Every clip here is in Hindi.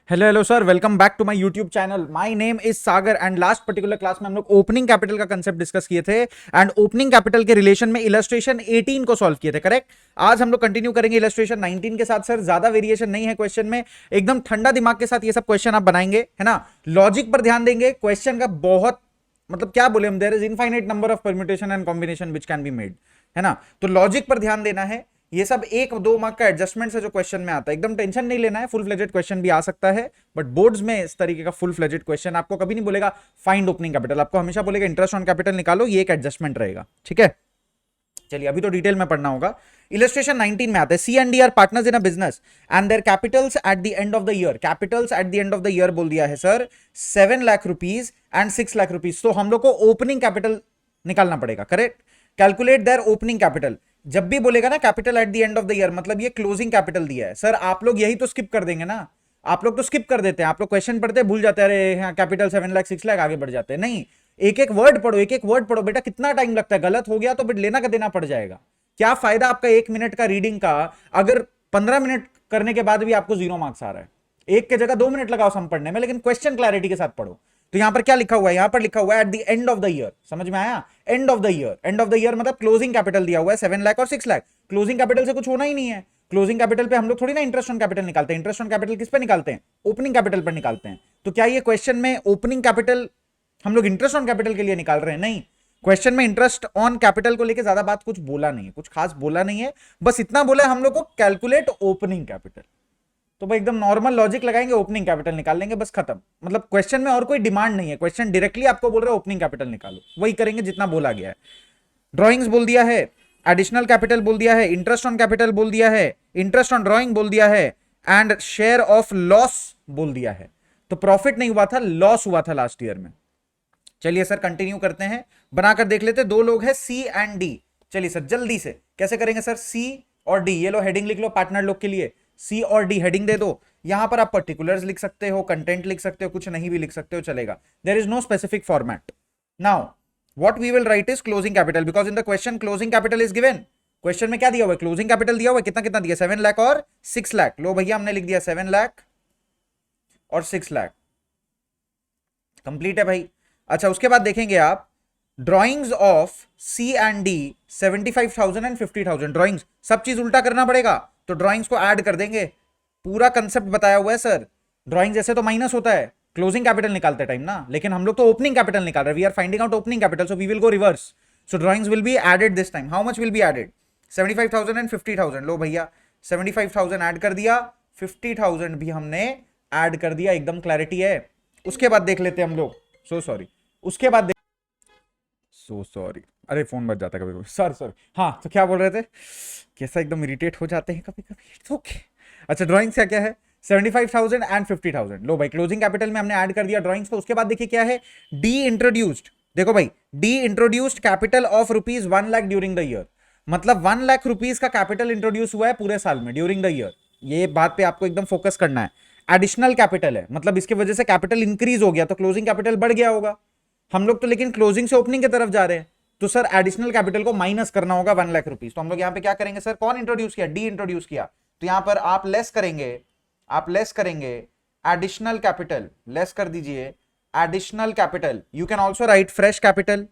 Hello sir, welcome back to my YouTube channel. My name is Sagar and last particular class में हम लोग ओपनिंग कैपिटल का कंसेप्ट डिस्कस किए थे एंड ओपनिंग कैपिटल के रिलेशन में इलस्ट्रेशन 18 को सॉल्व किए थे, करेक्ट। आज हम लोग कंटिन्यू करेंगे इलस्ट्रेशन 19 के साथ। सर ज्यादा वेरिएशन नहीं है क्वेश्चन में, एकदम ठंडा दिमाग के साथ ये सब क्वेश्चन आप बनाएंगे, है ना। लॉजिक पर ध्यान देंगे। क्वेश्चन का बहुत मतलब क्या बोले हम, there is infinite number of permutation and combination which can be made, है ना। तो लॉजिक पर ध्यान देना है। ये सब 1-2 मार्क का एडजस्टमेंट से जो क्वेश्चन में आता है, एकदम टेंशन नहीं लेना है। फुल फ्लेजेड क्वेश्चन भी आ सकता है, बट बोर्ड्स में इस तरीके का फुल फ्लेजेड क्वेश्चन आपको कभी नहीं बोलेगा फाइंड ओपनिंग कैपिटल, आपको हमेशा बोलेगा इंटरेस्ट ऑन कैपिटल निकालो। ये एक एडजस्टमेंट रहेगा, ठीक है। चलिए अभी तो डिटेल में पढ़ना होगा। इलस्ट्रेशन 19 में आते हैं, C and D are partners in a business and their capitals at the end of the year. Capitals at the end of the year बोल दिया है sir 7 lakh rupees and 6 lakh rupees. तो हम लोग को ओपनिंग कैपिटल निकालना पड़ेगा, correct. Calculate their opening capital. जब भी बोलेगा ना capital at the end of the year, मतलब ये क्लोजिंग कैपिटल दिया है। सर आप लोग यही तो स्किप कर देंगे ना, आप लोग तो स्किप कर देते हैं। आप लोग क्वेश्चन पढ़ते भूल जाते हैं, अरे हाँ कैपिटल 7 लाख 6 लाख, आगे बढ़ जाते हैं। नहीं, एक एक वर्ड पढ़ो, एक एक वर्ड पढ़ो बेटा। कितना टाइम लगता है, गलत हो गया तो फिर लेना का देना पड़ जाएगा। क्या फायदा आपका 1 मिनट का रीडिंग का, अगर 15 मिनट करने के बाद भी आपको 0 मार्क्स आ रहा है। एक के जगह 2 मिनट लगाओ सम पढ़ने में, लेकिन क्वेश्चन क्लैरिटी के साथ पढ़ो। तो यहां पर क्या लिखा हुआ है, यहां पर लिखा हुआ है eight the end of the year. समझ में आया? And of the year, and of the year मतलब क्लोजिंग कैपिटल दिया हुआ है 7 लाख और 6 लाख। क्लोजिंग कैपिटल से कुछ होना ही नहीं है। क्लोजिंग कैपिटल पे हम लोग थोड़ी ना इंटरेस्ट ऑन कैपिटल निकालते हैं। इंटरेस्ट ऑन कैपिटल किस पे निकालते हैं? ओपनिंग कैपिटल पर निकालते हैं। तो क्या ये क्वेश्चन में ओपनिंग कैपिटल हम लोग इंटरेस्ट ऑन कैपिटल के लिए निकाल रहे हैं? नहीं, क्वेश्चन में इंटरेस्ट ऑन कैपिटल को लेकर ज्यादा बात कुछ बोला नहीं है, कुछ खास बोला नहीं है। बस इतना बोला है हम लोग को कैलकुलेट ओपनिंग कैपिटल। तो भाई एकदम नॉर्मल लॉजिक लगाएंगे, ओपनिंग कैपिटल निकाल लेंगे, बस खत्म। मतलब क्वेश्चन में और कोई डिमांड नहीं है। क्वेश्चन डायरेक्टली आपको बोल रहे हैं ओपनिंग कैपिटल निकालो, वही करेंगे जितना बोला गया है। ड्रॉइंग्स बोल दिया है, एडिशनल कैपिटल बोल दिया है, इंटरेस्ट ऑन कैपिटल बोल दिया है, इंटरेस्ट ऑन ड्रॉइंग बोल दिया है एंड शेयर ऑफ लॉस बोल दिया है। तो प्रॉफिट नहीं हुआ था, लॉस हुआ था लास्ट ईयर में। चलिए सर कंटिन्यू करते हैं, बनाकर देख लेते हैं। 2 लोग हैं सी एंड डी। चलिए सर जल्दी से कैसे करेंगे सर, सी और डी। ये लो हेडिंग लिख लो पार्टनर लोग के लिए, सी और डी हेडिंग दे दो। यहां पर आप पर्टिकुलर्स लिख सकते हो, कंटेंट लिख सकते हो, कुछ नहीं भी लिख सकते हो, चलेगा। There is no specific format. Now what we will write is closing capital, because in the question closing capital is given. Question में क्या दिया हुआ है? क्लोजिंग कैपिटल दिया हुआ है। कितना कितना दिया? 7 लाख और 6 लाख। लो भैया हमने लिख दिया 7 लाख और 6 लाख। कंप्लीट है भाई। अच्छा उसके बाद देखेंगे आप drawings of C and D 75,000 and 50,000। Drawings सब चीज उल्टा करना पड़ेगा, तो ड्रॉइंग्स को ऐड कर देंगे। पूरा कंसेप्ट बताया हुआ है सर। ड्रॉइंग्स ऐसे तो माइनस होता है क्लोजिंग कैपिटल निकालते टाइम ना, लेकिन हम लोग तो ओपनिंग कैपिटल निकाल रहे हैं। We are finding out opening capital, so we will go reverse. So drawings will be added this time. How much will be added? 75,000 and 50,000। लो भैया 75,000 ऐड कर दिया, 50,000 भी हमने ऐड कर दिया, एकदम क्लैरिटी है। उसके बाद देख लेते हैं हम लोग, सो सॉरी, उसके बाद सो सॉरी, अरे फोन बज जाता है कभी कभी। सर हाँ, तो क्या बोल रहे थे? कैसा एकदम इरिटेट हो जाते हैं कभी कभी, ओके। अच्छा ड्राइंग्स क्या क्या है? 75,000 एंड 50,000। लो भाई क्लोजिंग कैपिटल में हमने ऐड कर दिया ड्राइंग्स को। उसके बाद देखिए क्या है, डी इंट्रोड्यूस्ड। देखो भाई D introduced capital of rupees 1 lakh during the year. मतलब 1 लाख रुपीज का कैपिटल इंट्रोड्यूस हुआ है पूरे साल में ड्यूरिंग द ईयर। ये बात पे आपको एकदम फोकस करना है। एडिशनल कैपिटल है, मतलब इसकी वजह से कैपिटल इंक्रीज हो गया, तो क्लोजिंग कैपिटल बढ़ गया होगा। हम लोग तो लेकिन क्लोजिंग से ओपनिंग की तरफ जा रहे हैं, तो सर एडिशनल कैपिटल को माइनस करना होगा 1 लाख रुपीज। तो हम लोग यहां पे क्या करेंगे सर, कौन इंट्रोड्यूस किया? डी इंट्रोड्यूस किया। तो यहां पर आप लेस करेंगे, आप लेस करेंगे एडिशनल कैपिटल, लेस कर दीजिए additional capital. You can also right fresh capital,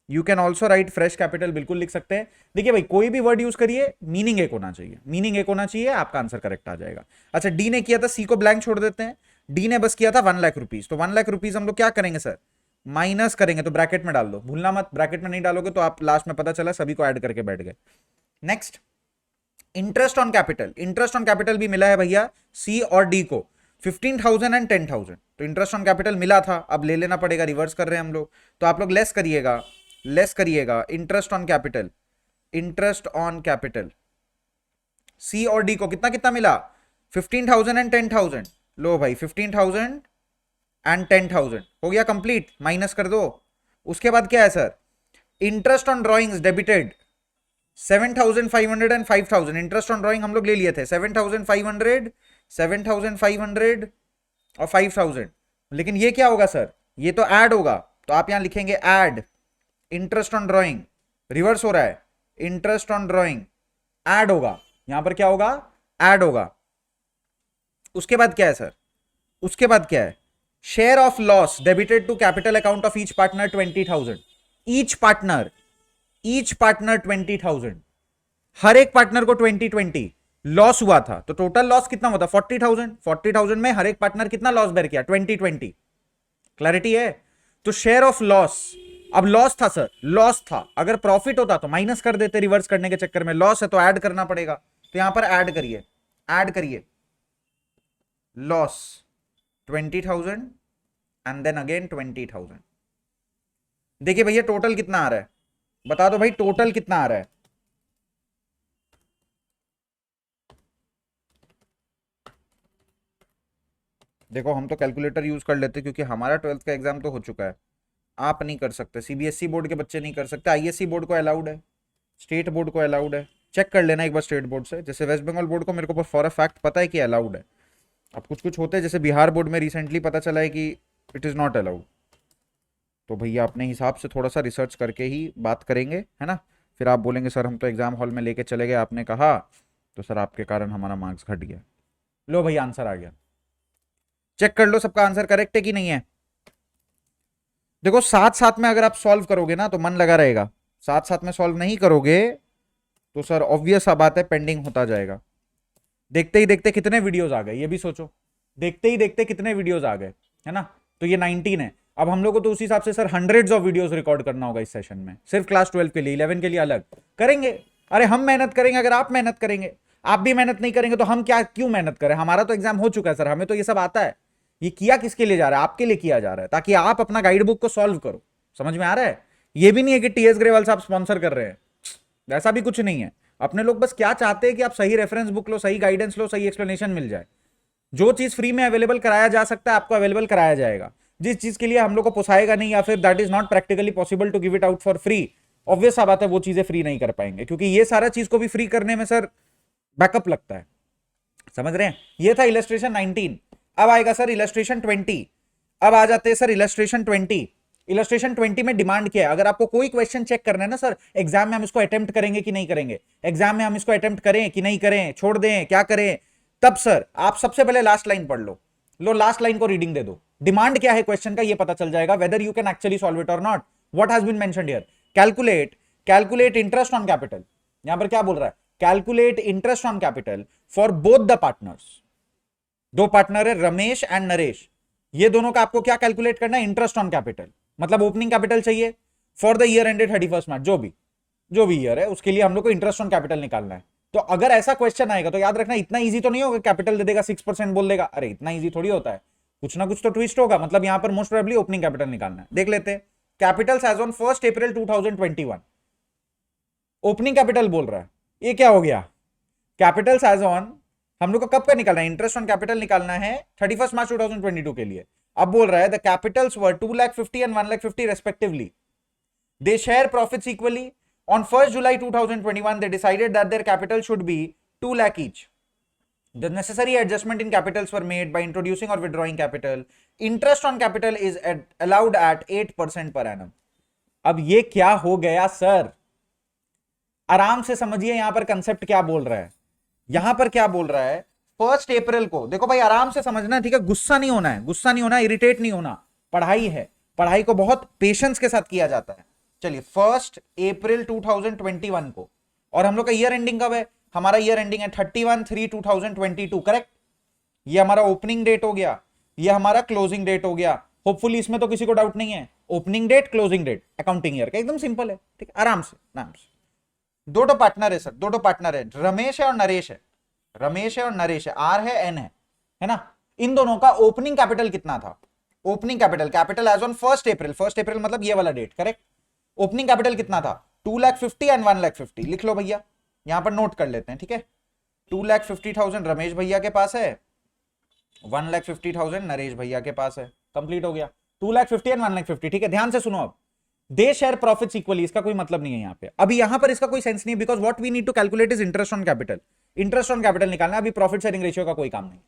you can also right fresh capital, बिल्कुल लिख सकते हैं। देखिए भाई कोई भी वर्ड यूज करिए, मीनिंग एक होना चाहिए, मीनिंग एक होना चाहिए, आपका आंसर करेक्ट आ जाएगा। अच्छा डी ने किया था, सी को ब्लैंक छोड़ देते हैं। डी ने बस किया था 1 लाख रुपीज, तो 1 लाख रुपीज हम लोग क्या करेंगे सर, माइनस करेंगे। तो ब्रैकेट में डाल दो, भूलना मत, ब्रैकेट में नहीं डालोगे तो आप लास्ट में पता चला सभी को ऐड करके बैठ गए। Next interest on capital. Interest on capital भी मिला है भैया सी और डी को, 15,000 एंड 10,000। तो इंटरेस्ट ऑन कैपिटल मिला था, अब ले लेना पड़ेगा, रिवर्स कर रहे हैं हम लोग। तो आप लोग लेस करिएगा, लेस करिएगा interest on capital, interest on capital. C और डी को कितना कितना मिला? 15,000 एंड 10,000। लो भाई 15,000 एंड 10,000 हो गया कंप्लीट, माइनस कर दो। उसके बाद क्या है sir, interest on drawings debited 7,500 and 5,000। Interest on drawing हम लोग ले लिए थे 7,500, 7,500 और 5,000। लेकिन ये क्या होगा सर, ये तो ऐड होगा, तो आप यहां लिखेंगे add interest on drawing. Reverse हो रहा है, इंटरेस्ट ऑन ड्रॉइंग ऐड होगा, यहां पर क्या होगा, ऐड होगा। उसके बाद क्या है सर, उसके बाद क्या है, share of loss debited to capital account of each partner 20,000, each partner 20,000, हर एक पार्टनर को 20 लॉस हुआ था, तो टोटल लॉस कितना होता, 40,000 में हर एक पार्टनर कितना लॉस बेर किया, 20। क्लैरिटी है। तो शेयर ऑफ लॉस, अब लॉस था सर, लॉस था, अगर प्रॉफिट होता तो माइनस कर देते, रिवर्स करने के चक्कर में लॉस है तो ऐड करना पड़ेगा, तो यहां पर ऐड करिए लॉस 20,000 एंड देन अगेन 20,000। देखिए भैया टोटल कितना आ रहा है, बता दो भाई टोटल कितना आ रहा है। देखो हम तो कैलकुलेटर यूज कर लेते क्योंकि हमारा 12th का एग्जाम तो हो चुका है, आप नहीं कर सकते, सीबीएसई बोर्ड के बच्चे नहीं कर सकते, आईएससी बोर्ड को अलाउड है, स्टेट बोर्ड को अलाउड है, चेक कर लेना एक बार स्टेट बोर्ड से। जैसे वेस्ट बंगाल बोर्ड को मेरे को फॉर अ फैक्ट पता है कि अलाउड है, अब कुछ कुछ होते हैं, जैसे बिहार बोर्ड में रिसेंटली पता चला है कि इट इज़ नॉट अलाउड। तो भैया अपने हिसाब से थोड़ा सा रिसर्च करके ही बात करेंगे, है ना। फिर आप बोलेंगे सर हम तो एग्जाम हॉल में लेके चले गए, आपने कहा तो सर आपके कारण हमारा मार्क्स घट गया। लो भैया आंसर आ गया, चेक कर लो सबका आंसर करेक्ट है कि नहीं है। देखो साथ साथ में अगर आप सॉल्व करोगे ना तो मन लगा रहेगा, साथ साथ में सॉल्व नहीं करोगे तो सर ऑब्वियस सा बात है पेंडिंग होता जाएगा। देखते ही देखते कितने वीडियोस आ गए ये भी सोचो, देखते ही देखते कितने वीडियोस आ गए, है ना। तो ये 19 है, अब हम लोग को तो उस हिसाब से sir hundreds of videos record करना होगा इस सेशन में, सिर्फ क्लास 12 के लिए, 11 के लिए अलग करेंगे। अरे हम मेहनत करेंगे अगर आप मेहनत करेंगे, आप भी मेहनत नहीं करेंगे तो हम क्या क्यों मेहनत करें, हमारा तो एग्जाम हो चुका है सर, हमें तो ये सब आता है। ये किया किसके लिए जा रहा है, आपके लिए किया जा रहा है, ताकि आप अपना गाइड बुक को सॉल्व करो। समझ में आ रहा है, ये भी नहीं है कि टीएस ग्रेवाल साहब स्पॉन्सर कर रहे हैं, ऐसा भी कुछ नहीं है। अपने लोग बस क्या चाहते हैं कि आप सही रेफरेंस बुक लो, सही गाइडेंस लो, सही एक्सप्लेनेशन मिल जाए। जो चीज फ्री में अवेलेबल कराया जा सकता है आपको अवेलेबल कराया जाएगा, जिस चीज के लिए हम लोग को पोसाएगा नहीं या फिर that is not practically possible to give it out for free, obvious सा बात है वो चीजें फ्री नहीं कर पाएंगे, क्योंकि ये सारा चीज को भी फ्री करने में सर बैकअप लगता है। समझ रहे हैं, ये था इलस्ट्रेशन 19। अब आएगा सर इलस्ट्रेशन 20। अब आ जाते हैं सर इलस्ट्रेशन 20। इलस्ट्रेशन 20 में डिमांड क्या है, अगर आपको कोई क्वेश्चन चेक करना है ना सर, एग्जाम में हम इसको अटेम्प्ट करेंगे कि नहीं करेंगे, एग्जाम में हम इसको अटेम्प्ट करें कि नहीं करें, छोड़ दें क्या करें, तब सर आप सबसे पहले लास्ट लाइन पढ़ लो लास्ट लाइन को रीडिंग दे दो, डिमांड क्या है क्वेश्चन का ये पता चल जाएगा, whether you can actually solve it और not. What has been mentioned here, calculate interest on capital, यहां पर क्या बोल रहा है, calculate interest on capital for both the partners. दो पार्टनर है रमेश एंड नरेश, ये दोनों का आपको क्या कैलकुलेट करना है, इंटरेस्ट ऑन कैपिटल, मतलब ओपनिंग कैपिटल चाहिए फॉर द ईयर एंडेड 31 मार्च, जो भी ईयर है उसके लिए हम लोग को इंटरेस्ट ऑन कैपिटल निकालना है। तो अगर ऐसा क्वेश्चन आएगा तो याद रखना इतना इजी तो नहीं होगा, कैपिटल दे देगा 6% बोल देगा, अरे इतना इजी थोड़ी होता है, कुछ ना कुछ तो ट्विस्ट होगा, मतलब यहां पर मोस्ट प्रोबेबली ओपनिंग कैपिटल निकालना है। देख लेते हैं, capital as on 1 April 2021, opening capital बोल रहा है, ये क्या हो गया, कैपिटल एज ऑन हम लोग को कब का निकालना है, इंटरेस्ट ऑन कैपिटल निकालना है 31 मार्च 2022 के लिए। अब बोल रहा है the Capitals were 2,50,000 and 1,50,000 respectively, they share profits equally, on 1st July 2021 they decided that their capital should be 2 lakh each. The necessary adjustment in capitals were made by introducing or withdrawing capital. Interest on capital is allowed at 8% per annum. अब ये क्या हो गया सर, आराम से समझिए यहां पर कंसेप्ट क्या बोल रहा है, यहां पर क्या बोल रहा है, 1 अप्रैल को, देखो भाई आराम से समझना, ठीक है, गुस्सा नहीं होना है, गुस्सा नहीं होना, इरिटेट नहीं होना, पढ़ाई है, पढ़ाई को बहुत पेशेंस के साथ किया जाता है। चलिए 1 अप्रैल 2021 को, और हम लोग का ईयर एंडिंग कब है, हमारा ईयर एंडिंग है 31/3/2022, करेक्ट। ये हमारा ओपनिंग डेट हो गया, ये हमारा क्लोजिंग डेट हो गया, होपफुली इसमें तो किसी को डाउट नहीं है, opening date closing date accounting year का एकदम सिंपल है, ठीक है, आराम से नाम से। दो पार्टनर है सर, दो पार्टनर है, रमेश है और नरेश है, रमेश है और नरेश है, आर है एन है ना, इन दोनों का ओपनिंग कैपिटल कितना था, ओपनिंग कैपिटल एज ऑन 1 अप्रैल, 1 अप्रैल मतलब ये वाला डेट, करेक्ट। ओपनिंग कैपिटल कितना था, 2,50,000 एंड 1,50,000, लिख लो भैया, यहां पर नोट कर लेते हैं, ठीक है। 2,50,000 रमेश भैया के पास है, 1,50,000 नरेश भैया के पास है, कंप्लीट हो गया, 2,50,000 एंड 1,50,000, ठीक है। ध्यान से सुनो, अब दे शेयर प्रॉफिट्स इक्वली, इसका कोई मतलब नहीं है यहाँ पे, अभी यहां पर इसका कोई सेंस नहीं है, because what we need to calculate is interest on capital, interest on capital निकालना, अभी प्रॉफिट शेयरिंग रेशियो का कोई काम नहीं है।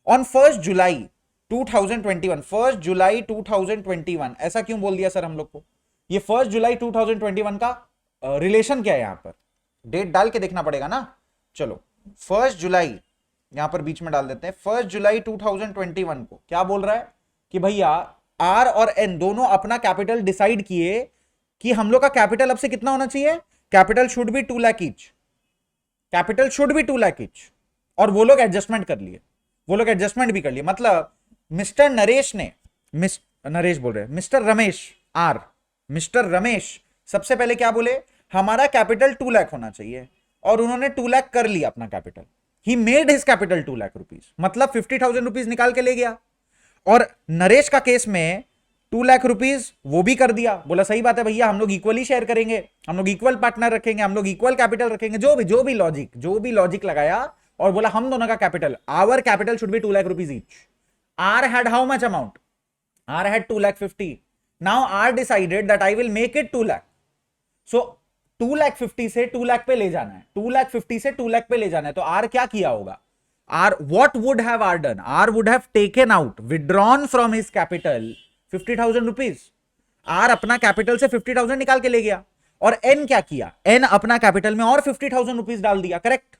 ऑन 1 जुलाई 2021, 1 जुलाई 2021, ऐसा क्यों बोल दिया सर हम लोग को, ये 1 जुलाई 2021 का रिलेशन क्या है, यहां पर डेट डाल के देखना पड़ेगा ना। चलो 1 जुलाई यहां पर बीच में डाल देते हैं 1 जुलाई 2021 को क्या बोल रहा है कि भैया आर और एन दोनों अपना कैपिटल डिसाइड किए कि हम लोग का कैपिटल अब से कितना होना चाहिए, capital should be 2 lakh each, capital should be 2 lakh each. और वो लोग एडजस्टमेंट कर लिए, वो लोग एडजस्टमेंट भी कर लिए। मतलब मिस्टर नरेश ने, नरेश बोल रहे हैं, mister Ramesh R, mister Ramesh सबसे पहले क्या बोले, हमारा कैपिटल 2 लाख होना चाहिए, और उन्होंने 2 लाख कर लिया अपना capital. He made his capital 2 lakh rupees, मतलब 50,000 रुपीज निकाल के ले गया। और नरेश का केस में 2 लाख रुपीज वो भी कर दिया, बोला सही बात है भैया, हम लोग इक्वली शेयर करेंगे, हम लोग इक्वल पार्टनर रखेंगे, हम लोग इक्वल कैपिटल रखेंगे, जो भी लॉजिक लगाया, और बोला हम दोनों का capital, our capital should be 2 lakh rupees each. R had how much amount, R had 2 lakh 50। Now R decided that I will make it 2 lakh. So 2 lakh 50 से 2 लाख पे ले जाना है, 2 लाख 50 से 2 लाख पे ले जाना है। तो आर क्या किया होगा, R what would have R done, R would have taken out, withdrawn from his capital 50,000 rupees. R अपना कैपिटल से 50,000 निकाल के ले गया। और एन क्या किया, एन अपना कैपिटल में और 50,000 रुपीज डाल दिया, correct.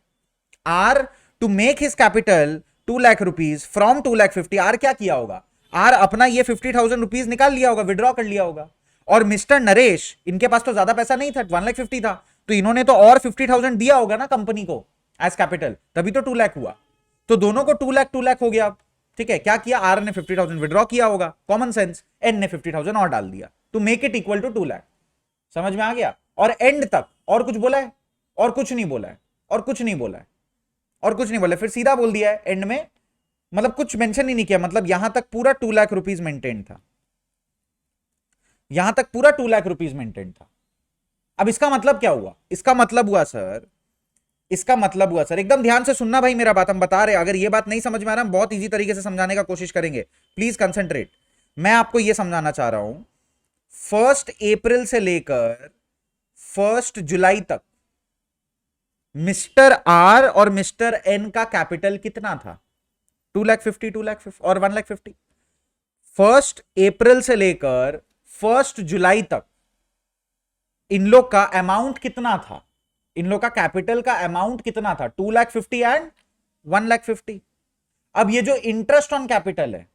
R to make his capital 2 lakh rupees from 2 lakh 50, R क्या किया होगा, आर अपना ये 50,000 रुपीज निकाल लिया होगा, विड्रॉ कर लिया होगा। और मिस्टर नरेश, इनके पास तो ज्यादा पैसा नहीं था, 1 लाख 50 था, तो इन्होंने तो और 50,000 दिया होगा ना कंपनी को एज कैपिटल, तभी तो 2 लाख हुआ। तो दोनों को 2 लाख हो गया, ठीक है। क्या किया, आर ने 50,000 विड्रॉ किया होगा, कॉमन सेंस, एन ने 50,000 और डाल दिया to make it equal to 2 lakh. समझ में आ गया। और एंड तक और कुछ बोला है, और कुछ नहीं बोला है, और कुछ नहीं बोला है, और कुछ नहीं बोला, फिर सीधा बोल दिया है एंड में, मतलब कुछ मेंशन ही नहीं किया। मतलब यहां तक पूरा 2 लाख रुपीज मेंटेन था, यहां तक पूरा 2 लाख रुपीज मेंटेन था। अब इसका मतलब क्या हुआ, इसका मतलब हुआ सर, इसका मतलब हुआ सर, एकदम ध्यान से सुनना भाई मेरा बात हम बता रहे हैं। अगर ये बात नहीं समझ में आ रहा, हम बहुत इजी तरीके से समझाने का कोशिश करेंगे, प्लीज कंसंट्रेट। मैं आपको ये समझाना चाह रहा हूं, 1 अप्रैल से लेकर 1 जुलाई तक मिस्टर आर और मिस्टर एन का कैपिटल कितना था, 2 लाख 50, 2 लाख 50 और 1 लाख 50। 1 अप्रैल से लेकर 1 जुलाई तक इन लोग का अमाउंट कितना था, इन लोग का कैपिटल का अमाउंट कितना था, 2 लाख 50 एंड 1 लाख 50। अब ये जो इंटरेस्ट ऑन कैपिटल है,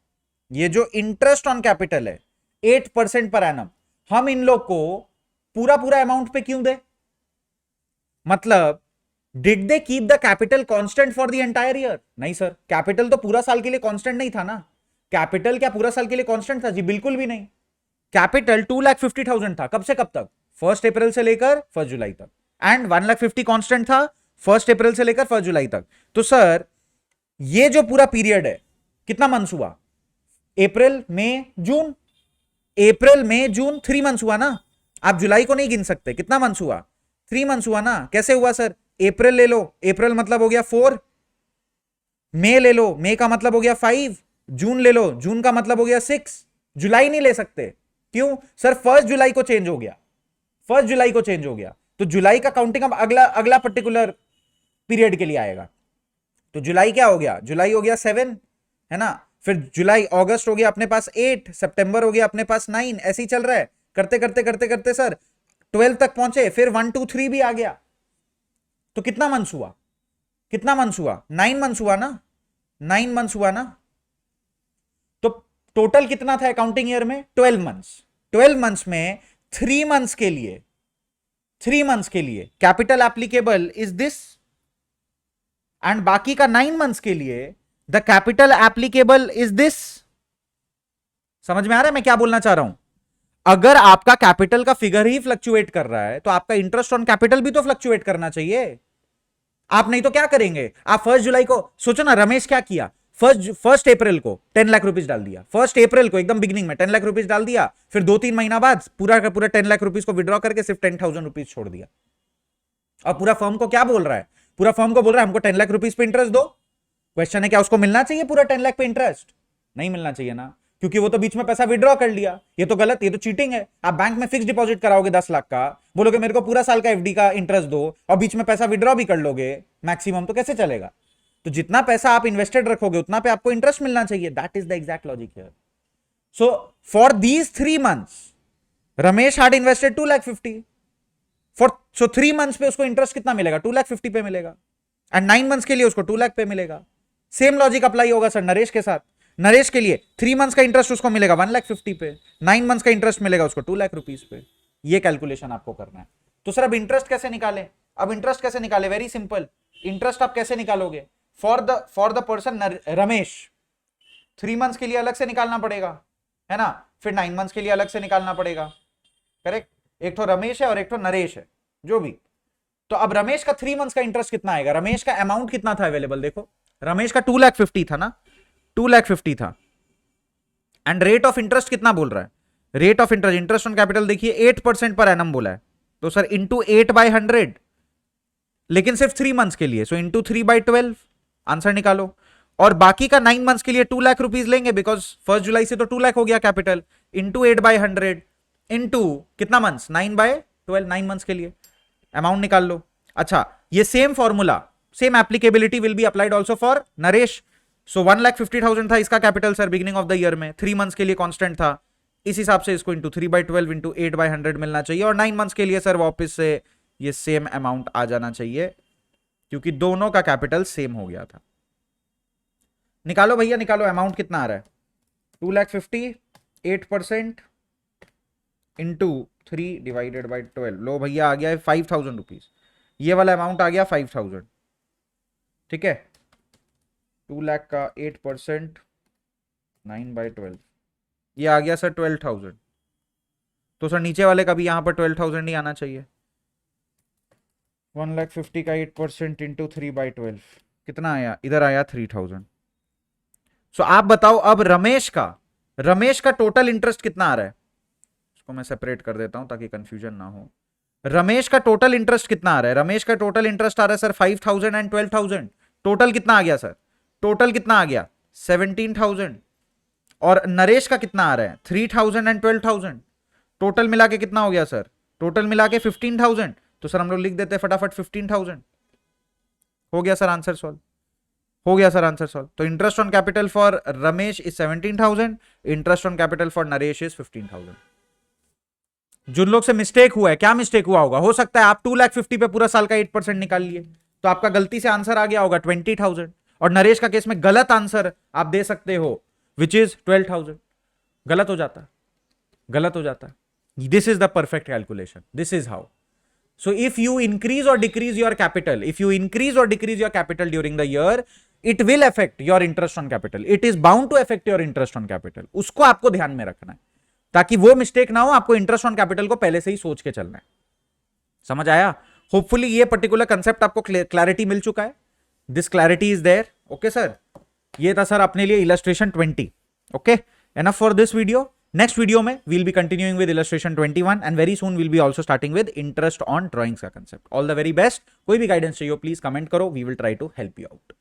ये जो इंटरेस्ट ऑन कैपिटल है 8% पर एनम, हम इन लोग को पूरा पूरा अमाउंट पे क्यों दे, मतलब did they keep the capital constant for the entire year? नहीं सर, कैपिटल तो पूरा साल के लिए कांस्टेंट नहीं था ना। कैपिटल क्या पूरा साल के लिए कांस्टेंट था जी? बिल्कुल भी नहीं। कैपिटल 2,50,000 था, कब से कब तक, 1 अप्रैल से लेकर 1 जुलाई तक, एंड 1,50,000 कांस्टेंट था 1 अप्रैल से लेकर 1 जुलाई तक। तो सर ये जो पूरा पीरियड है कितना मंथ्स हुआ, अप्रैल मई जून, अप्रैल मई जून 3 मंथ्स हुआ ना। आप जुलाई को नहीं गिन सकते, कितना मंथ्स हुआ, 3 मंथ्स हुआ ना। कैसे हुआ सर, अप्रैल ले लो, अप्रैल मतलब हो गया 4, मई ले लो, मई का मतलब हो गया 5, जून ले लो, जून का मतलब हो गया 6, जुलाई नहीं ले सकते, क्यों सर, 1 जुलाई को चेंज हो गया, 1 जुलाई को चेंज हो गया, तो जुलाई का काउंटिंग अब अगला अगला पर्टिकुलर पीरियड के लिए आएगा। तो जुलाई क्या हो गया, जुलाई हो गया 7, है ना, फिर जुलाई, अगस्त हो गया अपने पास 8, सितंबर हो गया अपने पास 9, ऐसे ही चल रहा है, करते करते करते करते सर 12 तक पहुंचे, फिर 1 2 3 भी आ गया। तो कितना मंथ्स हुआ, कितना मंथ्स हुआ, 9 मंथ्स हुआ ना, 9 मंथ्स हुआ ना। तो टोटल कितना था अकाउंटिंग ईयर में, 12 मंथ्स। 12 मंथ्स में 3 मंथ्स के लिए, 3 मंथ्स के लिए capital applicable is this, and बाकी का 9 मंथ्स के लिए the capital applicable is this. समझ में आ रहा है मैं क्या बोलना चाह रहा हूं? अगर आपका कैपिटल का फिगर ही फ्लक्चुएट कर रहा है, तो आपका इंटरेस्ट ऑन कैपिटल भी तो फ्लक्चुएट करना चाहिए। आप नहीं तो क्या करेंगे, आप 1 जुलाई को सोचो ना, रमेश क्या किया, 1 अप्रैल को 10 लाख रुपीज डाल दिया, 1 अप्रैल को एकदम बिगिनिंग में 10 लाख रुपीज डाल दिया, फिर 2-3 महीना बाद पूरा का पूरा 10 लाख रुपीज को विड्रॉ करके सिर्फ 10,000 रुपीज छोड़ दिया। और पूरा फर्म को क्या बोल रहा है, पूरा फर्म को बोल रहा है हमको 10 लाख रुपीज पे इंटरेस्ट दो। क्वेश्चन है क्या उसको मिलना चाहिए पूरा 10 लाख पे इंटरेस्ट? नहीं मिलना चाहिए ना, क्योंकि वो तो बीच में पैसा विड्रॉ कर लिया। ये तो गलत, ये तो चीटिंग है। आप बैंक में फिक्स डिपॉजिट कराओगे 10 लाख का, बोलोगे मेरे को पूरा साल का एफडी का इंटरेस्ट दो, और बीच में पैसा विड्रॉ भी कर लोगे मैक्सिमम, तो कैसे चलेगा? तो जितना पैसा आप इन्वेस्टेड रखोगे उतना पे आपको इंटरेस्ट मिलना चाहिए। That is the exact logic here. So for these 3 months Ramesh had invested 2,50,000 so 3 months पे उसको इंटरेस्ट कितना मिलेगा, 2,50,000 पे मिलेगा, एंड 9 मंथ्स के लिए उसको 2 लाख पे मिलेगा। सेम लॉजिक अप्लाई होगा सर नरेश के साथ। नरेश के लिए 3 मंथ्स का इंटरेस्ट उसको मिलेगा 1,50,000 पे, 9 मंथ्स का इंटरेस्ट मिलेगा उसको 2,00,000 रुपीज पे। ये कैलकुलेशन आपको करना है। तो सर अब इंटरेस्ट कैसे निकाले? अब इंटरेस्ट कैसे निकाले? Very simple. इंटरेस्ट आप कैसे निकालोगे? For the person Ramesh 3 months के लिए अलग से निकालना पड़ेगा, है ना, फिर 9 मंथ्स के लिए अलग से निकालना पड़ेगा, करेक्ट। एक तो रमेश है और एक तो नरेश है, जो भी। तो अब रमेश का 3 मंथ्स का इंटरेस्ट कितना आएगा? रमेश का अमाउंट कितना था अवेलेबल? देखो रमेश का 2,50,000 था ना, 2,50,000 था। एंड रेट ऑफ इंटरेस्ट कितना बोल रहा है? Rate of interest, interest on capital देखिए 8% पर एनम बोला है। तो सर इंटू 8/100, लेकिन सिर्फ 3 मंथ्स के लिए, सो इंटू 3/12 आंसर निकालो। और बाकी का 9 मंथ्स के लिए 2,00,000 रुपीज लेंगे, बिकॉज 1 जुलाई से तो 2,00,000 हो गया कैपिटल, इंटू 8/100 इंटू कितना मंथ्स? 9/12, 9 मंथ्स के लिए अमाउंट निकाल लो। अच्छा, ये same formula, same applicability will be applied also for Naresh. So 1,50,000 था इसका capital sir beginning of the year में, 3 मंथ्स के लिए कांस्टेंट था, इस हिसाब से इसको इंटू 3/12 इंटू 8/100 मिलना चाहिए। और 9 मंथ्स के लिए सर वापस से ये सेम अमाउंट आ जाना चाहिए, क्योंकि दोनों का कैपिटल सेम हो गया था। निकालो भैया निकालो, अमाउंट कितना आ रहा है? 2,50,000, 8% इंटू 3/12। लो भैया आ गया है 5,000 रुपीज। ये वाला अमाउंट आ गया 5,000, ठीक है। 2,00,000 का 8% 9/12, ये आ गया सर 12,000। तो सर नीचे वाले का भी यहां पर 12,000 ही आना चाहिए। 1,50,000 का 8% इंटू 3/12 कितना आया? इधर आया 3,000। सो आप बताओ अब रमेश का टोटल इंटरेस्ट कितना आ रहा है? इसको मैं सेपरेट कर देता हूं ताकि कंफ्यूजन ना हो। रमेश का टोटल इंटरेस्ट कितना आ रहा है? रमेश का टोटल इंटरेस्ट आ रहा है सर 5,000 एंड 12,000। टोटल कितना आ गया सर? टोटल कितना आ गया? 17,000। और नरेश का कितना आ रहा है? 3,000 एंड 12,000। टोटल मिला के कितना हो गया सर? टोटल मिला के 15,000। तो सर हम लोग लिख देते हैं फटाफट 15,000। हो गया सर आंसर सॉल्व, हो गया सर आंसर सॉल्व। तो interest on capital for Ramesh is 17,000, interest on capital for Naresh is 15,000। जिन लोग से मिस्टेक हुआ है, क्या मिस्टेक हुआ होगा? हो सकता है आप 2,50,000 पे पूरा साल का 8% निकाल लिए, तो आपका गलती से आंसर आ गया होगा 20,000। और नरेश का केस में गलत आंसर आप दे सकते हो विच इज 12,000। गलत हो जाता, गलत हो जाता। This is the perfect calculation, this is how. So if you increase or decrease your capital, during the year, it will affect your interest on capital. It is bound to affect your interest on capital. उसको आपको ध्यान में रखना है ताकि वो मिस्टेक ना हो। आपको इंटरेस्ट ऑन कैपिटल को पहले से ही सोच के चलना है। समझ आया? होपफुली ये पर्टिकुलर कंसेप्ट आपको क्लैरिटी मिल चुका है। This clarity is there. Okay sir, ये था सर अपने लिए illustration 20। Okay, enough for this video. Next video में we'll be continuing with illustration 21 and very soon we'll be also starting with interest on drawings का concept. All the very best. कोई भी गाइडेंस चाहिए प्लीज कमेंट करो, we will try to help you out.